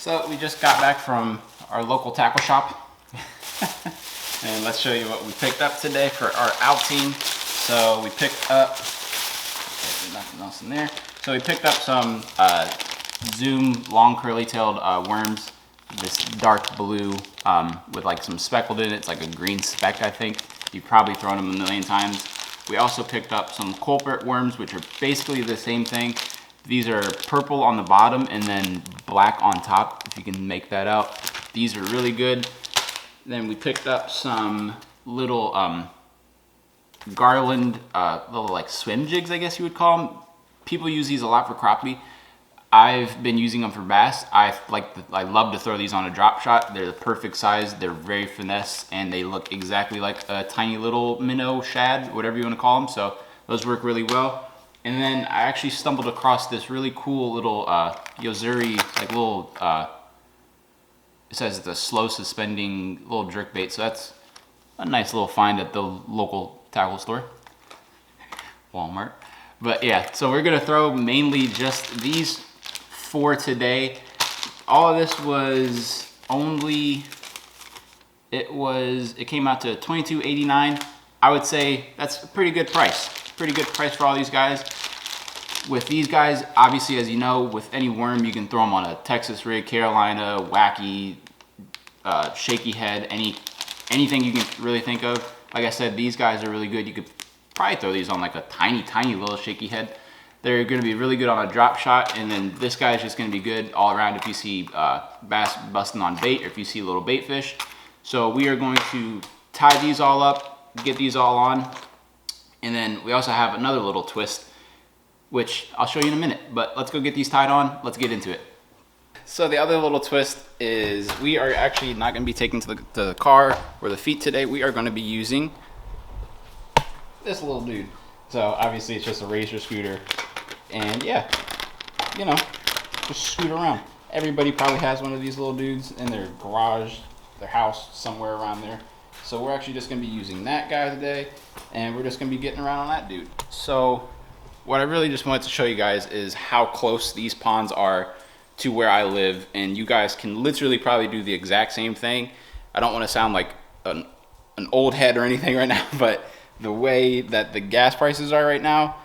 So we just got back from our local tackle shop. And let's show you what we picked up today for our outing. So we picked up, okay, nothing else in there. So we picked up some Zoom long curly-tailed worms. This dark blue with like some speckled in it. It's like a green speck, I think. You've probably thrown them a million times. We also picked up some Culprit Worms, which are basically the same thing. These are purple on the bottom and then black on top, if you can make that out. These are really good. Then we picked up some little garland, little like swim jigs, I guess you would call them. People use these a lot for crappie. I've been using them for bass. I love to throw these on a drop shot. They're the perfect size. They're very finesse, and they look exactly like a tiny little minnow, shad, whatever you want to call them. So those work really well. And then I actually stumbled across this really cool little Yozuri, like little, it says the slow suspending little jerk bait. So that's a nice little find at the local tackle store, Walmart. But yeah, so we're gonna throw mainly just these for today. All of this was only, it came out to $22.89. I would say that's a pretty good price. Pretty good price for all these guys. With these guys, obviously, as you know, with any worm, you can throw them on a Texas rig, Carolina, wacky, shaky head, anything you can really think of. Like I said, these guys are really good. You could probably throw these on like a tiny little shaky head. They're going to be really good on a drop shot, and then this guy is just going to be good all around if you see bass busting on bait or if you see little bait fish. So we are going to tie these all up, get these all on, and then we also have another little twist, which I'll show you in a minute. But let's go get these tied on. Let's get into it. So the other little twist is we are actually not going to be taking to the car or the feet today. We are going to be using this little dude. So obviously it's just a racer scooter, and yeah, you know, just scoot around. Everybody probably has one of these little dudes in their garage, their house, somewhere around there. So we're actually just going to be using that guy today, and we're just going to be getting around on that dude. So what I really just wanted to show you guys is how close these ponds are to where I live, and you guys can literally probably do the exact same thing. I don't want to sound like an old head or anything right now, but the way that the gas prices are right now,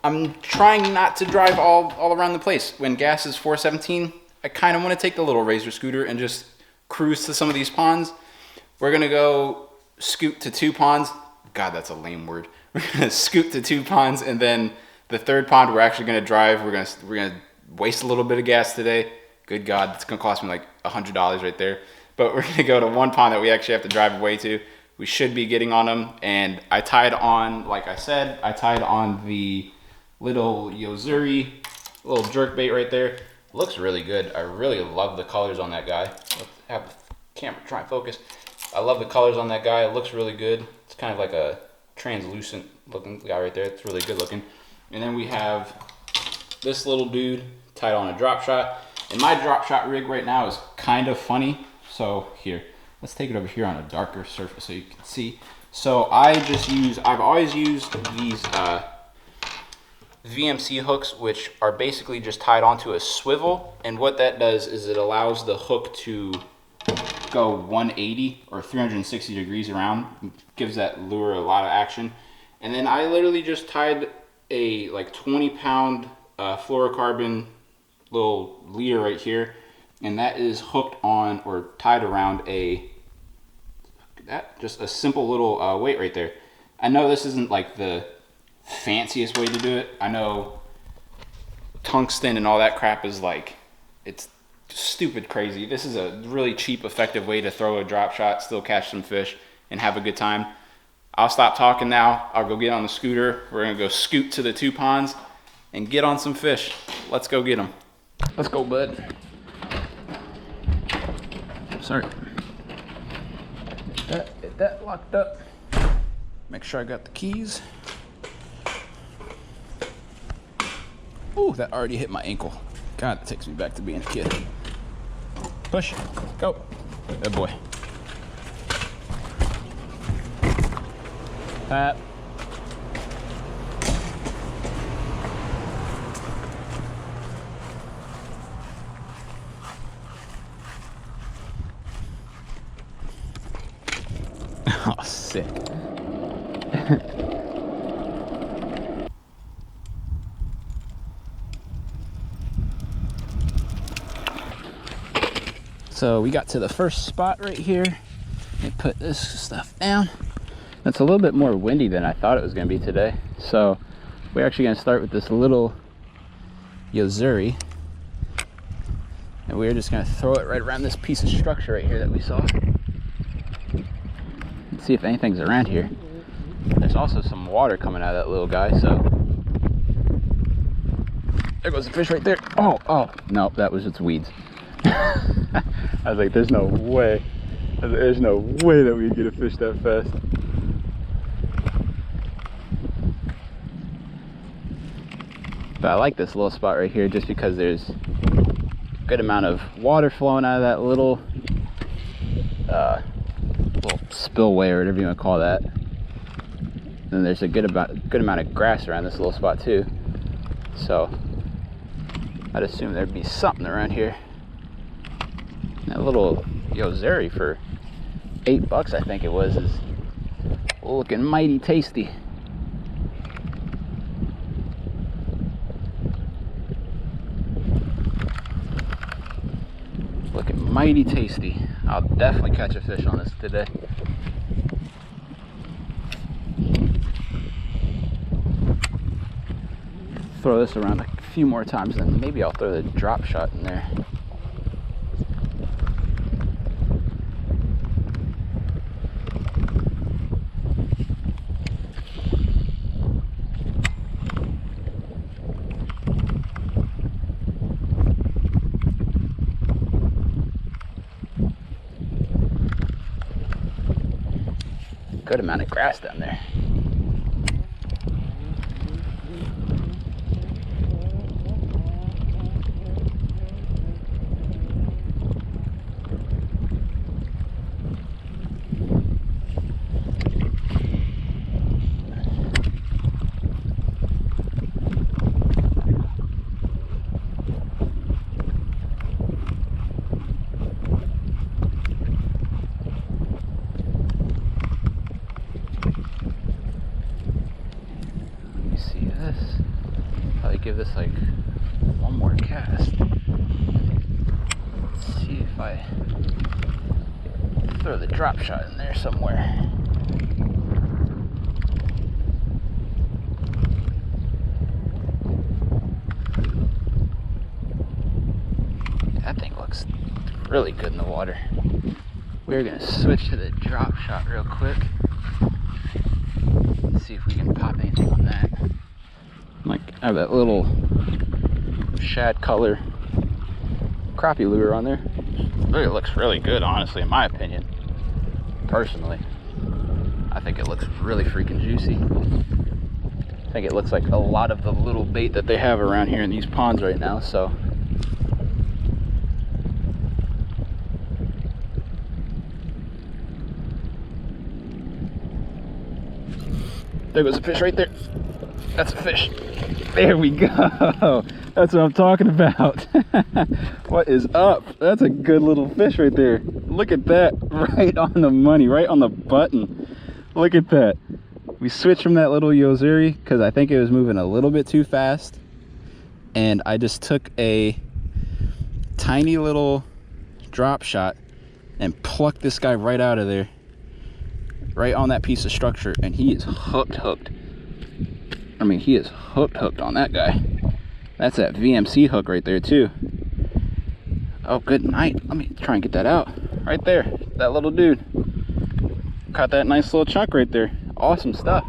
I'm trying not to drive all around the place. When gas is $4.17, I kind of want to take the little razor scooter and just cruise to some of these ponds. We're gonna go scoot to 2 ponds. God, that's a lame word. We're gonna scoot to 2 ponds, and then the 3rd pond we're actually gonna drive. We're gonna waste a little bit of gas today. Good God, it's gonna cost me like $100 right there. But we're gonna go to 1 pond that we actually have to drive away to. We should be getting on them, and I tied on, like I said, I tied on the little Yozuri, little jerk bait right there. Looks really good. I really love the colors on that guy. Let's have the camera try and focus. I love the colors on that guy. It looks really good. It's kind of like a translucent looking guy right there. It's really good looking. And then we have this little dude tied on a drop shot. And my drop shot rig right now is kind of funny. So here, let's take it over here on a darker surface so you can see. So I've always used these VMC hooks, which are basically just tied onto a swivel. And what that does is it allows the hook to go 180 or 360 degrees around. It gives that lure a lot of action. And then I literally just tied a like 20-pound fluorocarbon little leader right here, and that is hooked on or tied around just a simple little weight right there. I know this isn't like the fanciest way to do it. I know tungsten and all that crap is like, it's stupid crazy. This is a really cheap, effective way to throw a drop shot, still catch some fish, and have a good time. I'll stop talking now. I'll go get on the scooter. We're gonna go scoot to the 2 ponds and get on some fish. Let's go get them. Let's go, bud. Sorry. Get that locked up. Make sure I got the keys. Ooh, that already hit my ankle. God, it takes me back to being a kid. Push, go. Good boy. So we got to the first spot right here. They put this stuff down. It's a little bit more windy than I thought it was going to be today. So we're actually going to start with this little Yozuri. And we're just going to throw it right around this piece of structure right here that we saw. Let's see if anything's around here. There's also some water coming out of that little guy, so. There goes the fish right there. Oh, no, that was its weeds. I was like, there's no way. There's no way that we can get a fish that fast. But I like this little spot right here just because there's a good amount of water flowing out of that little spillway or whatever you want to call that. And there's a good amount of grass around this little spot too. So I'd assume there'd be something around here. That little Yozuri for $8, I think it was, is looking mighty tasty. Looking mighty tasty. I'll definitely catch a fish on this today. Throw this around a few more times, then maybe I'll throw the drop shot in there. Good amount of grass down there. Give this like one more cast. Let's see if I throw the drop shot in there somewhere. That thing looks really good in the water. We're gonna switch to the drop shot real quick. Let's see if we can pop anything on that. Like, I have that little shad color crappie lure on there. It looks really good, honestly, in my opinion. Personally, I think it looks really freaking juicy. I think it looks like a lot of the little bait that they have around here in these ponds right now, so. There goes a fish right there. That's a fish. There we go. That's what I'm talking about. What is up? That's a good little fish right there. Look at that. Right on the money. Right on the button. Look at that. We switched from that little Yozuri because I think it was moving a little bit too fast. And I just took a tiny little drop shot and plucked this guy right out of there. Right on that piece of structure. And he is hooked. I mean, he is hooked on that guy. That's that VMC hook right there too. Oh, good night. Let me try and get that out. Right there, that little dude. Caught that nice little chunk right there. Awesome stuff.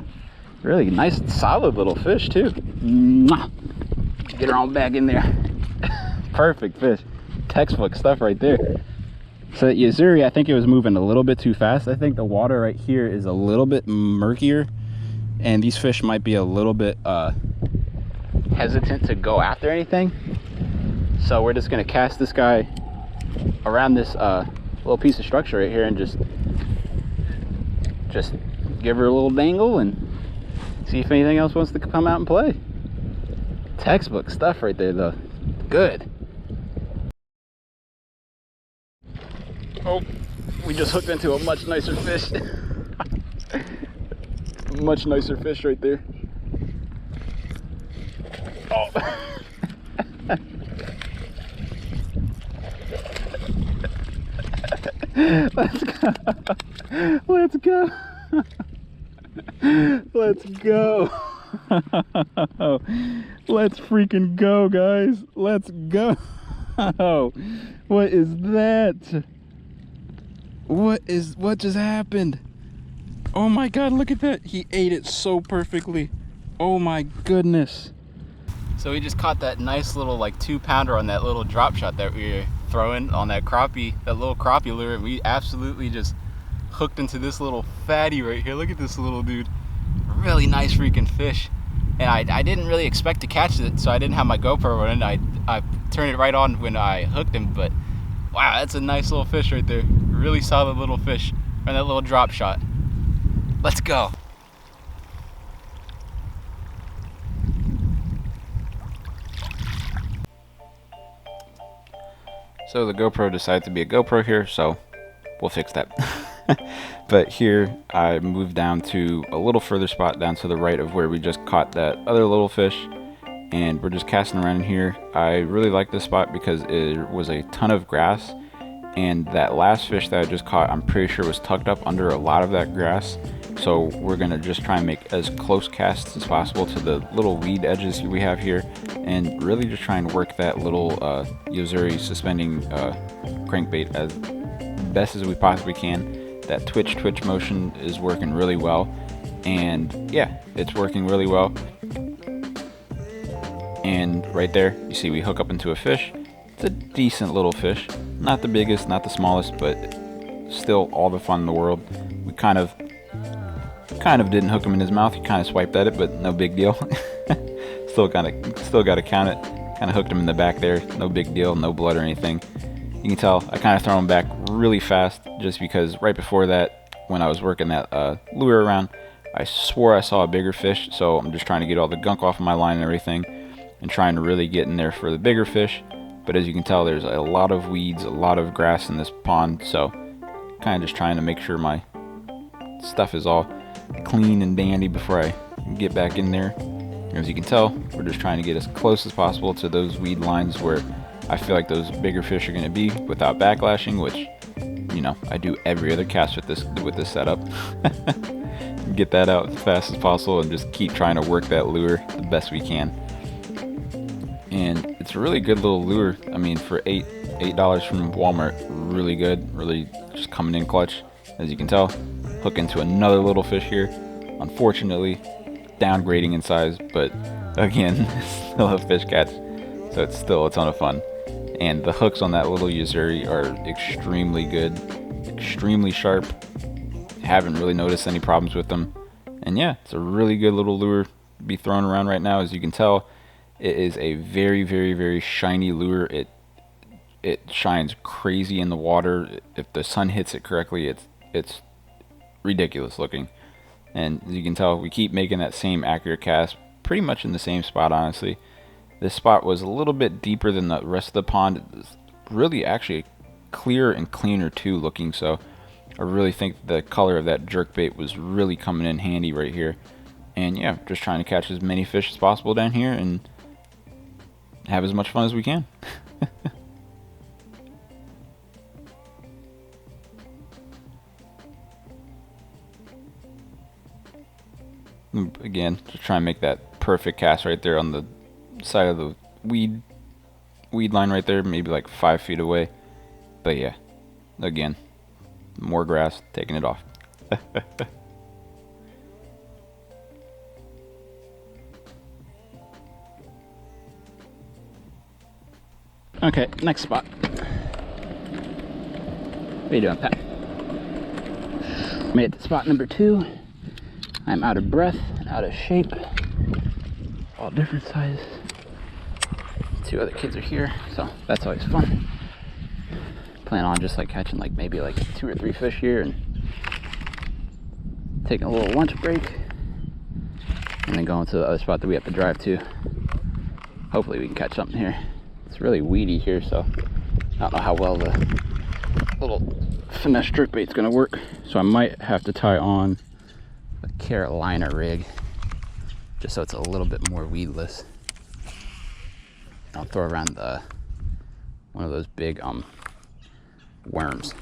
Really nice, solid little fish too. Mwah. Get her on back in there. Perfect fish. Textbook stuff right there. So that Yozuri, I think it was moving a little bit too fast. I think the water right here is a little bit murkier. And these fish might be a little bit hesitant to go after anything. So we're just gonna cast this guy around this little piece of structure right here and just give her a little dangle and see if anything else wants to come out and play. Textbook stuff right there though. Good. Oh, we just hooked into a much nicer fish. Much nicer fish right there. Oh. Let's go. Let's go. Let's go. Let's freaking go, guys. Let's go. What is that? What just happened? Oh my god, look at that. He ate it so perfectly. Oh my goodness. So we just caught that nice little like 2-pounder on that little drop shot that we were throwing on that crappie, that little crappie lure. We absolutely just hooked into this little fatty right here. Look at this little dude. Really nice freaking fish. And I didn't really expect to catch it, so I didn't have my GoPro running. I turned it right on when I hooked him, but wow, that's a nice little fish right there. Really solid little fish on that little drop shot. Let's go. So the GoPro decided to be a GoPro here, so we'll fix that. But here I moved down to a little further spot down to the right of where we just caught that other little fish, and we're just casting around in here. I really like this spot because it was a ton of grass, and that last fish that I just caught, I'm pretty sure was tucked up under a lot of that grass. So we're gonna just try and make as close casts as possible to the little weed edges we have here, and really just try and work that little Yozuri suspending crankbait as best as we possibly can. That twitch motion is working really well, and yeah, it's working really well. And right there, you see we hook up into a fish. It's a decent little fish, not the biggest, not the smallest, but still all the fun in the world. We kind of didn't hook him in his mouth. He kind of swiped at it, but no big deal. still got to count it. Kind of hooked him in the back there. No big deal, no blood or anything. You can tell I kind of throw him back really fast, just because right before that, when I was working that lure around, I swore I saw a bigger fish. So I'm just trying to get all the gunk off of my line and everything, and trying to really get in there for the bigger fish. But as you can tell, there's a lot of weeds, a lot of grass in this pond, so kind of just trying to make sure my stuff is all clean and dandy before I get back in there. As you can tell, we're just trying to get as close as possible to those weed lines where I feel like those bigger fish are going to be without backlashing, which, you know, I do every other cast with this setup. Get that out as fast as possible and just keep trying to work that lure the best we can. And it's a really good little lure. I mean, for $8 from Walmart, really good, really just coming in clutch. As you can tell, hook into another little fish here. Unfortunately, downgrading in size, but again, still a fish catch, so it's still a ton of fun. And the hooks on that little Yozuri are extremely good, extremely sharp. Haven't really noticed any problems with them. And yeah, it's a really good little lure to be thrown around right now. As you can tell, it is a very, very, very shiny lure. It shines crazy in the water. If the sun hits it correctly, it's ridiculous looking. And as you can tell, we keep making that same accurate cast, pretty much in the same spot, honestly. This spot was a little bit deeper than the rest of the pond. It's really actually clearer and cleaner too looking, so I really think the color of that jerkbait was really coming in handy right here. And yeah, just trying to catch as many fish as possible down here and have as much fun as we can. Again, just try and make that perfect cast right there on the side of the weed line right there, maybe like 5 feet away. But yeah, again, more grass, taking it off. Okay, next spot. What are you doing, Pat? Made it to spot number 2. I'm out of breath, out of shape, all different sizes. 2 other kids are here, so that's always fun. Plan on just like catching like maybe like 2 or 3 fish here and taking a little lunch break, and then going to the other spot that we have to drive to. Hopefully we can catch something here. It's really weedy here, so I don't know how well the little finesse jerkbait's gonna work. So I might have to tie on a Carolina rig just so it's a little bit more weedless. I'll throw around one of those big worms.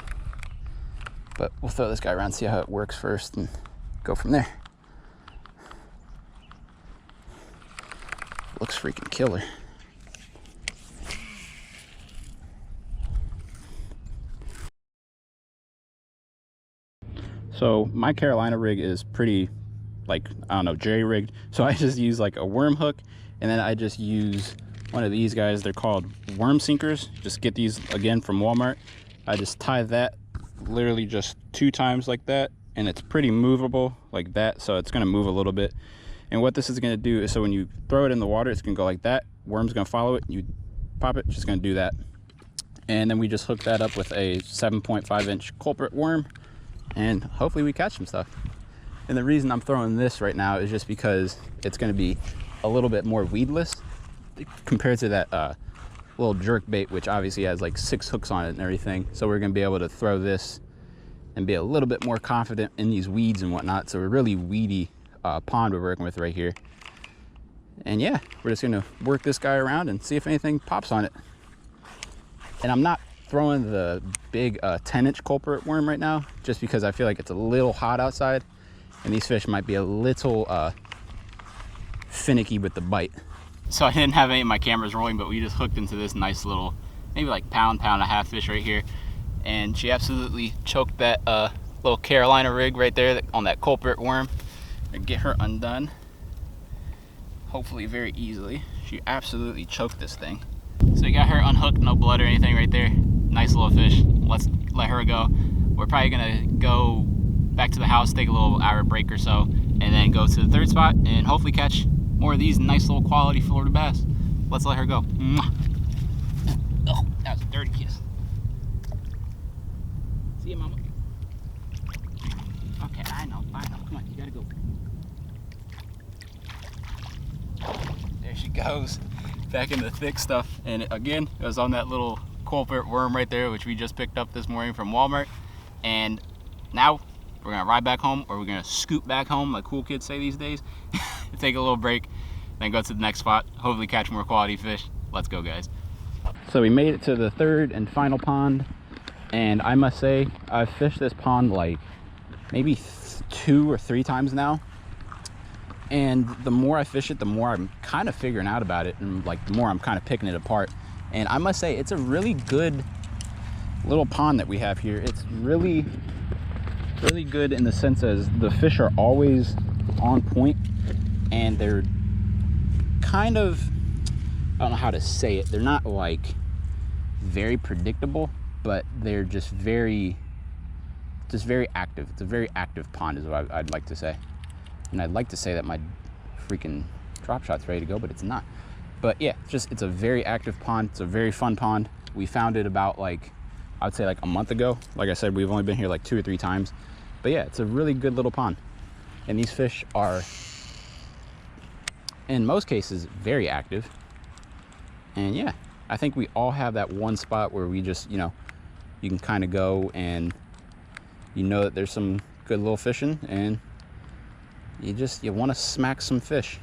But we'll throw this guy around, see how it works first, and go from there. Looks freaking killer. So my Carolina rig is pretty, like, I don't know, jerry-rigged. So I just use like a worm hook, and then I just use one of these guys. They're called worm sinkers. Just get these again from Walmart. I just tie that literally just 2 times like that, and it's pretty movable like that, so it's going to move a little bit. And what this is going to do is, so when you throw it in the water, it's going to go like that. Worm's going to follow it. You pop it, just going to do that. And then we just hook that up with a 7.5-inch culprit worm, and hopefully we catch some stuff. And the reason I'm throwing this right now is just because it's going to be a little bit more weedless compared to that little jerk bait, which obviously has like 6 hooks on it and everything. So we're going to be able to throw this and be a little bit more confident in these weeds and whatnot. So a really weedy pond we're working with right here. And yeah, we're just going to work this guy around and see if anything pops on it. And I'm not throwing the big 10-inch culprit worm right now, just because I feel like it's a little hot outside and these fish might be a little finicky with the bite. So I didn't have any of my cameras rolling, but we just hooked into this nice little, maybe like pound and a half fish right here. And she absolutely choked that little Carolina rig right there on that culprit worm. And get her undone, hopefully very easily. She absolutely choked this thing. So we got her unhooked, no blood or anything right there. Nice little fish. Let's let her go. We're probably gonna go back to the house, take a little hour break or so, and then go to the third spot and hopefully catch more of these nice little quality Florida bass. Let's let her go. Mwah. Oh, that was a dirty kiss. See you, mama. Okay, I know. Come on, you gotta go. There she goes, back in the thick stuff. And again, it was on that little culprit worm right there, which we just picked up this morning from Walmart. And now we're gonna ride back home, or we're gonna scoot back home, like cool kids say these days. Take a little break, then go to the next spot, hopefully catch more quality fish. Let's go, guys. So we made it to the third and final pond, and I must say I've fished this pond like maybe 2 or 3 times now. And the more I fish it, the more I'm kind of figuring out about it, and like the more I'm kind of picking it apart. And I must say, it's a really good little pond that we have here. It's really good in the sense as the fish are always on point, and they're kind of, I don't know how to say it, they're not like very predictable, but they're just very active. It's a very active pond is what I'd like to say. And I'd like to say that my freaking drop shot's ready to go, but it's not. But yeah, it's a very active pond. It's a very fun pond. We found it about like, I would say like a month ago. Like I said, we've only been here like 2 or 3 times. But yeah, it's a really good little pond. And these fish are, in most cases, very active. And yeah, I think we all have that one spot where we just, you can kind of go and you know that there's some good little fishing, and you want to smack some fish.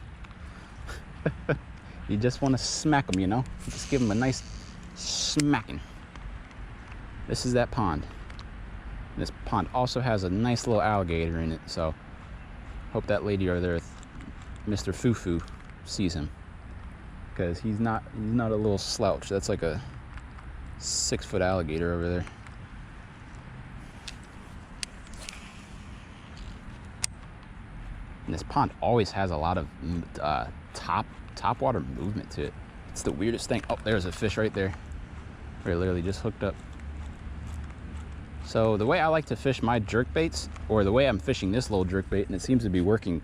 You just want to smack them, just give them a nice smacking. This is that pond. This pond also has a nice little alligator in it, so hope that lady over there, Mr. Foo-Foo, sees him, because he's not a little slouch. That's like a 6-foot alligator over there. And this pond always has a lot of top water movement to it. It's the weirdest thing. Oh, there's a fish right there. We're literally just hooked up. So the way I like to fish my jerk baits, or the way I'm fishing this little jerk bait, and it seems to be working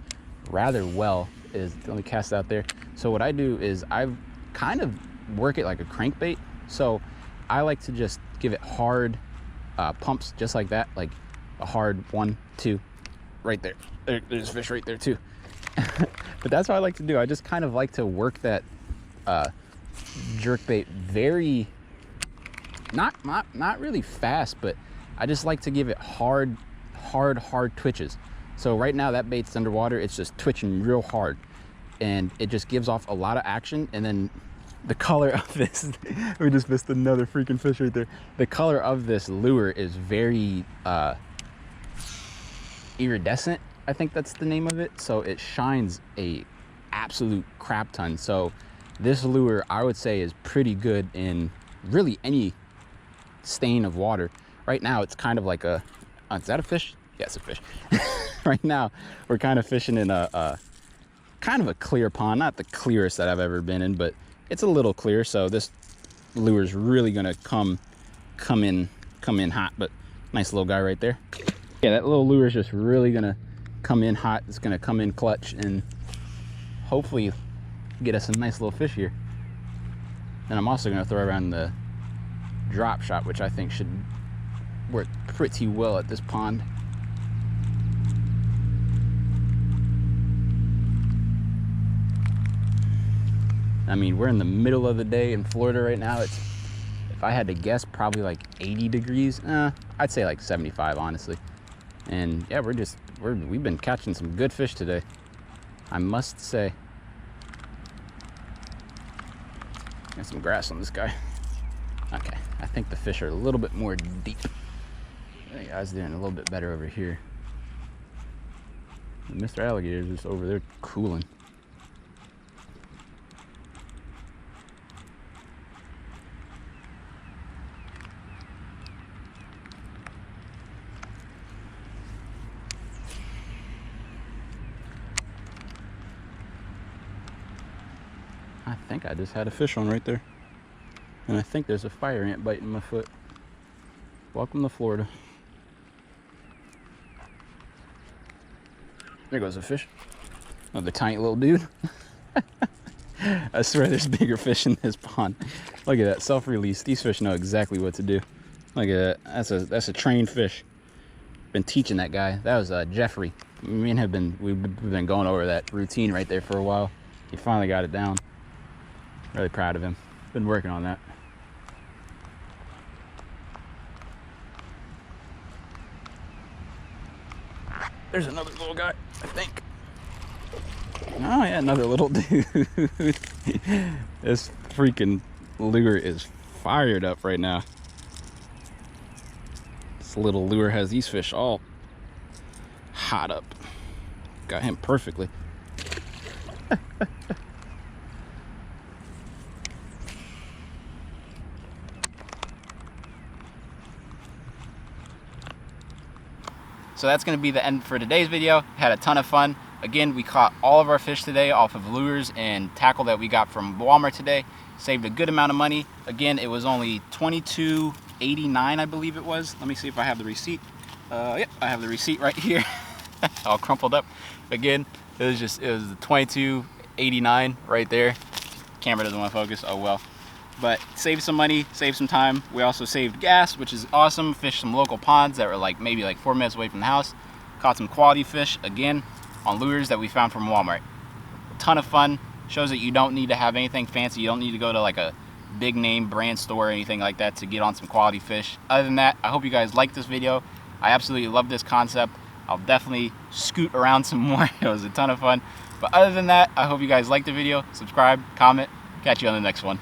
rather well, is, let me cast out there. So what I do is I kind of work it like a crankbait. So I like to just give it hard pumps, just like that, like a hard 1, 2, right there. There's fish right there too. But that's what I like to do. I just kind of like to work that jerk bait very, not really fast, but I just like to give it hard twitches. So right now that bait's underwater, it's just twitching real hard, and it just gives off a lot of action. And then the color of this, we just missed another freaking fish right there. The color of this lure is very iridescent, I think that's the name of it. So it shines a absolute crap ton. So this lure, I would say, is pretty good in really any stain of water. Right now it's kind of like a, is that a fish? Yeah, it's a fish. Right now we're kind of fishing in a kind of a clear pond, not the clearest that I've ever been in, but it's a little clear. So this lure is really gonna come in hot. But nice little guy right there. Yeah, that little lure is just really gonna come in hot. It's gonna come in clutch and hopefully get us a nice little fish here. And I'm also gonna throw around the drop shot, which I think should work pretty well at this pond. I mean, we're in the middle of the day in Florida right now. It's, if I had to guess, probably like 80 degrees. I'd say like 75, honestly. And yeah, we've been catching some good fish today, I must say. Got some grass on this guy. Okay, I think the fish are a little bit more deep. The guy's doing a little bit better over here. And Mr. Alligator's just over there cooling. I think I just had a fish on right there. And I think there's a fire ant biting my foot. Welcome to Florida. There goes a fish. Another tiny little dude. I swear there's bigger fish in this pond. Look at that, self-release. These fish know exactly what to do. Look at that. That's a trained fish. Been teaching that guy. That was Jeffrey. Me and we've been going over that routine right there for a while. He finally got it down. Really proud of him. Been working on that. There's another little guy, I think. Oh yeah, another little dude. This freaking lure is fired up right now. This little lure has these fish all hot up. Got him perfectly. So that's going to be the end for today's video. Had a ton of fun. Again, we caught all of our fish today off of lures and tackle that we got from Walmart today. Saved a good amount of money. Again, it was only $22.89, I believe it was. Let me see if I have the receipt. Yep, I have the receipt right here. All crumpled up. Again, it was the $22.89 right there. Camera doesn't want to focus. Oh well. But saved some money, saved some time. We also saved gas, which is awesome. Fished some local ponds that were maybe 4 minutes away from the house. Caught some quality fish, again, on lures that we found from Walmart. Ton of fun. Shows that you don't need to have anything fancy. You don't need to go to a big name brand store or anything like that to get on some quality fish. Other than that, I hope you guys liked this video. I absolutely love this concept. I'll definitely scoot around some more. It was a ton of fun. But other than that, I hope you guys liked the video. Subscribe, comment. Catch you on the next one.